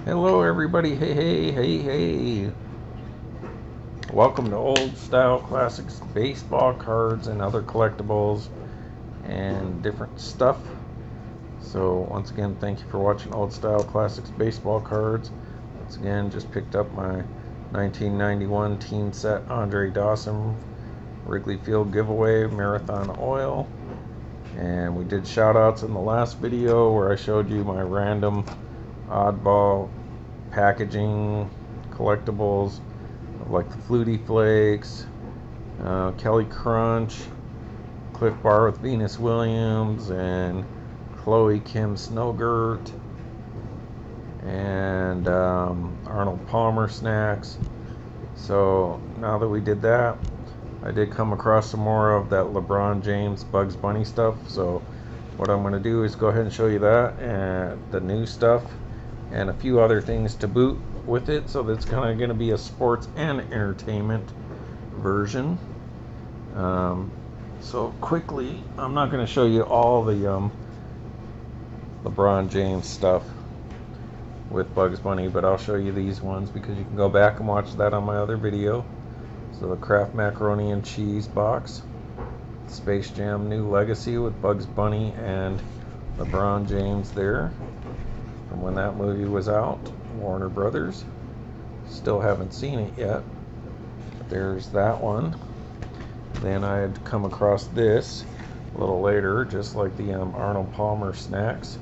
Hello everybody, hey. Welcome to Old Style Classics baseball cards and other collectibles and different stuff. So once again, thank you for watching Old Style Classics baseball cards. Once again, just picked up my 1991 team set Andre Dawson Wrigley Field giveaway Marathon Oil. And we did shout outs in the last video where I showed you my random oddball packaging collectibles like the Flutie Flakes, Kelly Crunch, Cliff Bar with Venus Williams, and Chloe Kim Snowgurt, and Arnold Palmer snacks. So now that we did that, I did come across some more of that LeBron James Bugs Bunny stuff. So what I'm going to do is go ahead and show you that and the new stuff and a few other things to boot with it. So that's kind of going to be a sports and entertainment version. So quickly, I'm not going to show you all the LeBron James stuff with Bugs Bunny, but I'll show you these ones because you can go back and watch that on my other video. So the Kraft macaroni and cheese box, Space Jam New Legacy with Bugs Bunny and LeBron James there from when that movie was out, Warner Brothers. Still haven't seen it yet. But there's that one. Then I had come across this a little later, just like the Arnold Palmer snacks,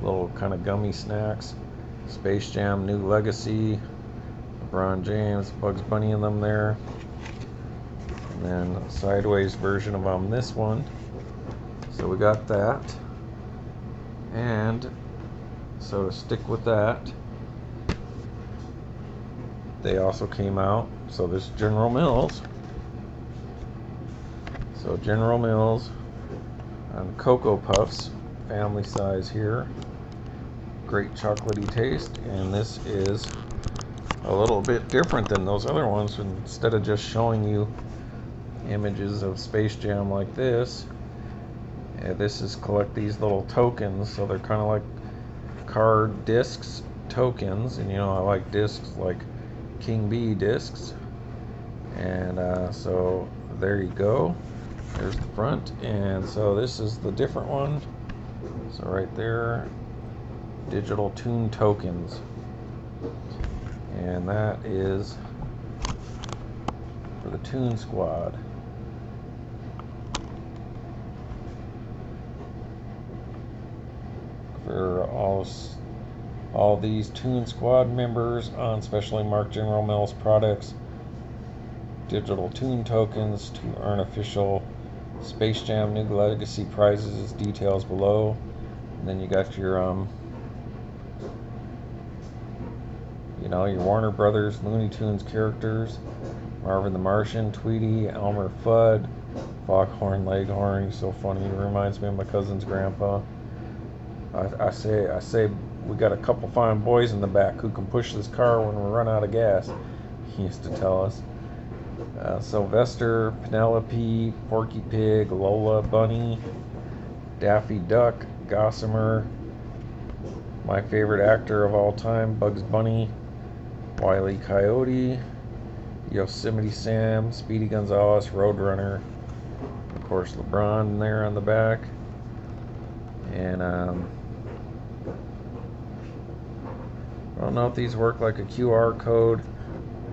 little kind of gummy snacks, Space Jam New Legacy, LeBron James, Bugs Bunny in them there. And then a sideways version of this one. So we got that. And so to stick with that, they also came out. So this General Mills. So General Mills on Cocoa Puffs, family size here. Great chocolatey taste. And this is a little bit different than those other ones. Instead of just showing you images of Space Jam like this, this is collect these little tokens. So they're kind of like card discs tokens, and you know I like discs like King Bee discs. And so there you go, there's the front. And so this is the different one. So right there, digital tune tokens, and that is for the Toon Squad. For all these Toon Squad members on specially marked General Mills products, digital tune tokens to earn official Space Jam New Legacy prizes. Details below. And then you got your your Warner Brothers Looney Tunes characters: Marvin the Martian, Tweety, Elmer Fudd, Foghorn Leghorn. He's so funny. He reminds me of my cousin's grandpa. I say we got a couple fine boys in the back who can push this car when we run out of gas, he used to tell us. Sylvester, Penelope, Porky Pig, Lola Bunny, Daffy Duck, Gossamer, my favorite actor of all time, Bugs Bunny, Wile E. Coyote, Yosemite Sam, Speedy Gonzales, Roadrunner, of course LeBron there on the back. And I don't know if these work like a QR code,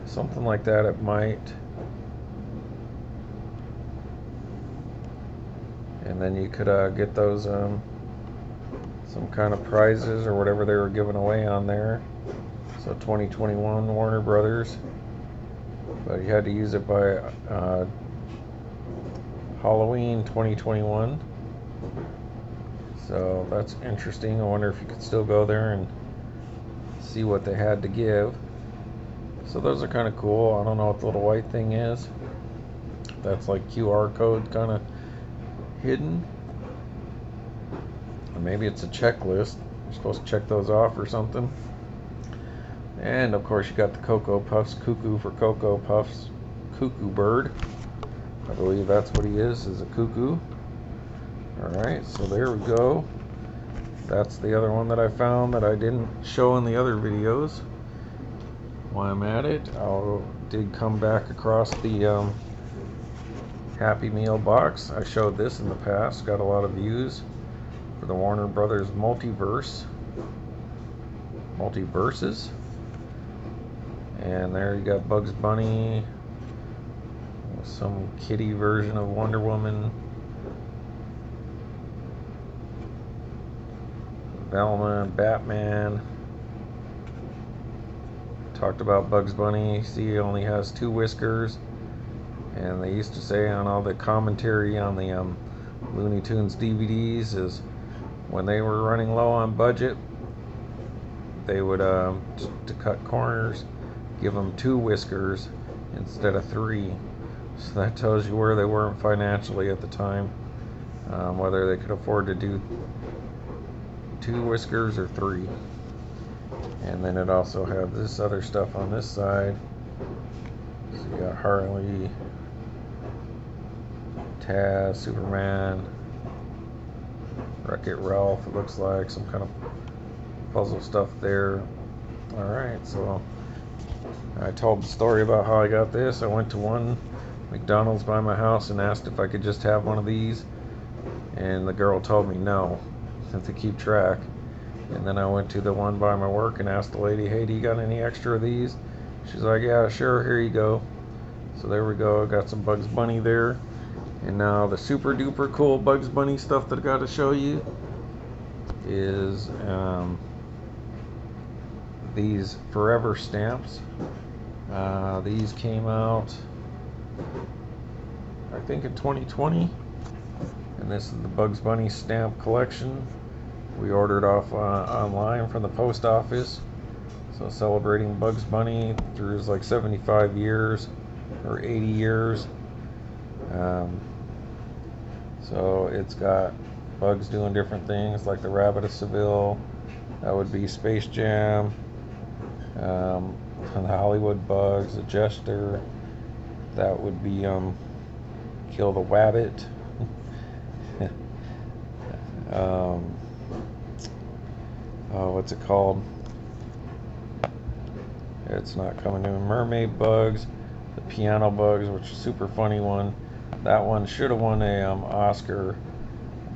something like that. It might. And then you could get those some kind of prizes or whatever they were giving away on there. So 2021 Warner Brothers, but you had to use it by Halloween 2021. So that's interesting. I wonder if you could still go there and see what they had to give. So those are kind of cool. I don't know what the little white thing is. That's like QR code kind of hidden. Or maybe it's a checklist. You're supposed to check those off or something. And of course you got the Cocoa Puffs, Cuckoo for Cocoa Puffs, Cuckoo Bird. I believe that's what he is a cuckoo. Alright, so there we go. that's the other one that I found that I didn't show in the other videos. While I'm at it, I did come back across the Happy Meal box. I showed this in the past, got a lot of views for the Warner Brothers multiverses. And there you got Bugs Bunny, some kitty version of Wonder Woman, Velma, Batman. Talked about Bugs Bunny. See, he only has 2 whiskers, and they used to say on all the commentary on the Looney Tunes DVDs is when they were running low on budget, they would to cut corners give them 2 whiskers instead of 3. So that tells you where they were financially at the time, whether they could afford to do 2 whiskers or 3. And then it also had this other stuff on this side. So you got Harley, Taz, Superman, Wreck-It Ralph, it looks like, some kind of puzzle stuff there. Alright, so I told the story about how I got this. I went to one McDonald's by my house and asked if I could just have one of these, and the girl told me no, since they keep track. And then I went to the one by my work and asked the lady, hey, do you got any extra of these? She's like, yeah, sure, here you go. So there we go, I got some Bugs Bunny there. And now the super duper cool Bugs Bunny stuff that I got to show you is these Forever stamps. These came out, I think, in 2020. And this is the Bugs Bunny stamp collection. We ordered off online from the post office. So celebrating Bugs Bunny through his like 75 years or 80 years. So it's got Bugs doing different things like the Rabbit of Seville. That would be Space Jam. The Hollywood Bugs, the Jester. That would be Kill the Wabbit. What's it called? It's not coming to me. Mermaid Bugs, the Piano Bugs, which is a super funny one. That one should have won a Oscar,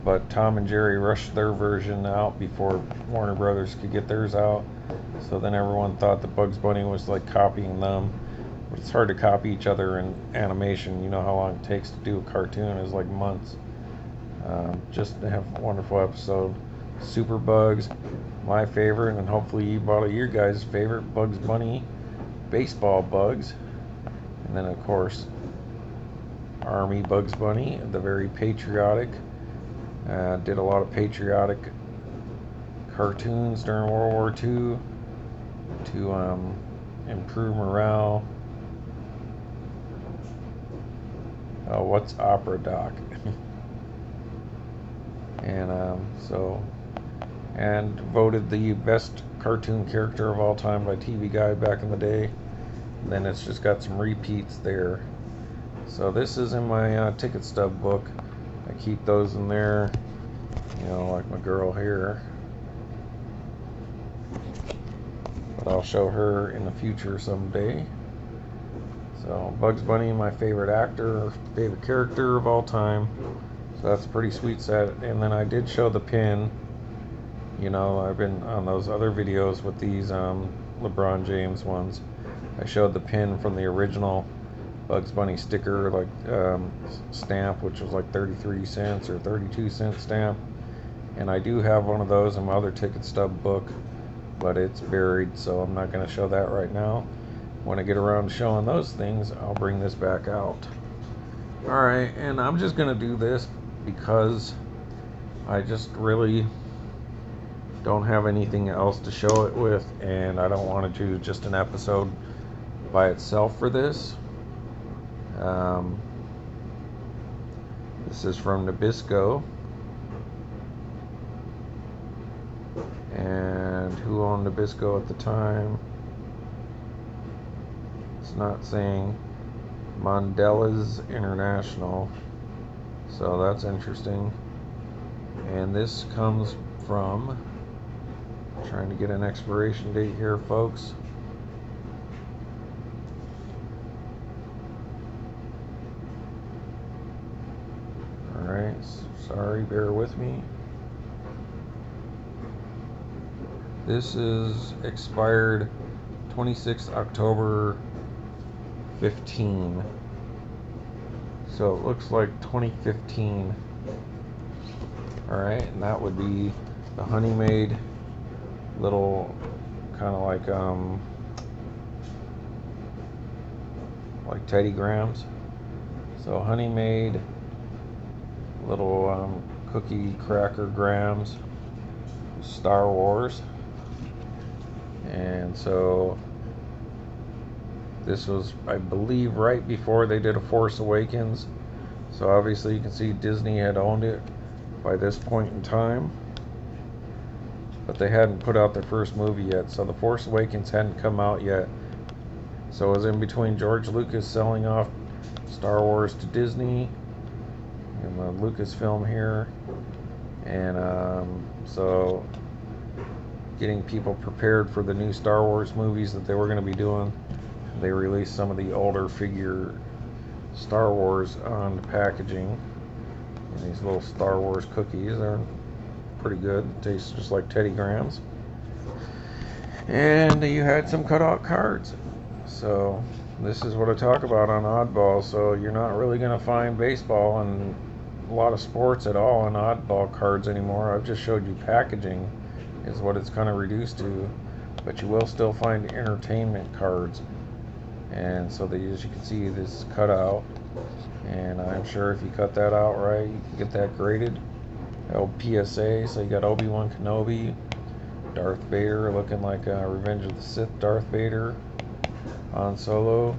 but Tom and Jerry rushed their version out before Warner Brothers could get theirs out. So then everyone thought that Bugs Bunny was like copying them. But it's hard to copy each other in animation. You know how long it takes to do a cartoon is like months. Just to have a wonderful episode. Super Bugs, my favorite, and hopefully you bought your guys' favorite, Bugs Bunny baseball Bugs. And then of course Army Bugs Bunny, the very patriotic. Did a lot of patriotic cartoons during World War II to improve morale. What's Opera Doc? And voted the best cartoon character of all time by TV Guide back in the day. And then it's just got some repeats there. So this is in my ticket stub book. I keep those in there, you know, like my girl here. But I'll show her in the future someday. So Bugs Bunny, my favorite actor, favorite character of all time. So that's a pretty sweet set. And then I did show the pin. You know, I've been on those other videos with these LeBron James ones. I showed the pin from the original Bugs Bunny sticker, like stamp, which was like 33 cents or 32 cent stamp. And I do have one of those in my other ticket stub book, but it's buried, so I'm not going to show that right now. When I get around to showing those things, I'll bring this back out. Alright, and I'm just going to do this because I just really don't have anything else to show it with, and I don't want to do just an episode by itself for this. This is from Nabisco, and who owned Nabisco at the time? It's not saying. Mondelez International, so that's interesting. And this comes from, trying to get an expiration date here, folks. Alright, sorry, bear with me. This is expired 26 October 15. So it looks like 2015. Alright, and that would be the Honey Maid little kind of like Teddy Grahams. So Honey Maid little cookie cracker grams, Star Wars. And so this was, I believe, right before they did A Force Awakens. So obviously you can see Disney had owned it by this point in time, but they hadn't put out their first movie yet. So The Force Awakens hadn't come out yet. So it was in between George Lucas selling off Star Wars to Disney and the Lucasfilm here, and so getting people prepared for the new Star Wars movies that they were going to be doing. They released some of the older figure Star Wars on the packaging. And these little Star Wars cookies are pretty good. Tastes just like Teddy Grahams. And you had some cutout cards. So this is what I talk about on Oddball. So you're not really going to find baseball and a lot of sports at all in Oddball cards anymore. I've just showed you packaging is what it's kind of reduced to, but you will still find entertainment cards. And so as you can see, this is cut out, and I'm sure if you cut that out right, you can get that graded. PSA, so you got Obi-Wan Kenobi, Darth Vader looking like Revenge of the Sith Darth Vader, Han Solo,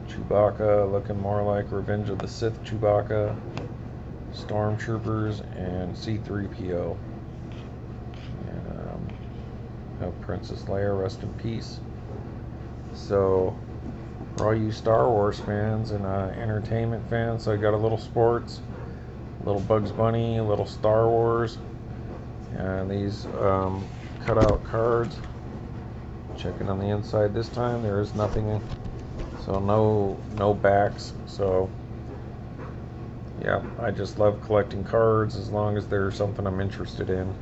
Chewbacca looking more like Revenge of the Sith Chewbacca, Stormtroopers, and C-3PO. And Princess Leia, rest in peace. So for all you Star Wars fans and entertainment fans, so I got a little sports, a little Bugs Bunny, a little Star Wars, and these cutout cards. Checking on the inside this time, there is nothing, so no backs. So yeah, I just love collecting cards as long as there's something I'm interested in.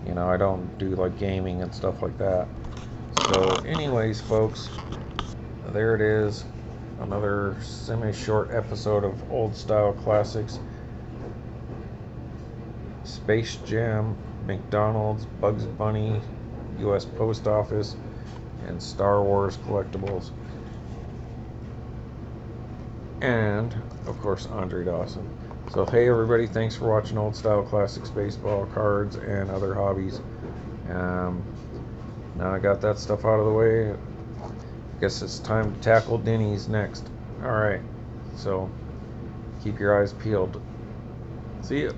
You know, I don't do like gaming and stuff like that. So anyways, folks, there it is. Another semi-short episode of Old Style Classics. Space Jam, McDonald's, Bugs Bunny, US Post Office, and Star Wars collectibles. And of course Andre Dawson. So hey everybody, thanks for watching Old Style Classics baseball cards and other hobbies. Now I got that stuff out of the way. I guess it's time to tackle Denny's next. Alright, so keep your eyes peeled. See ya.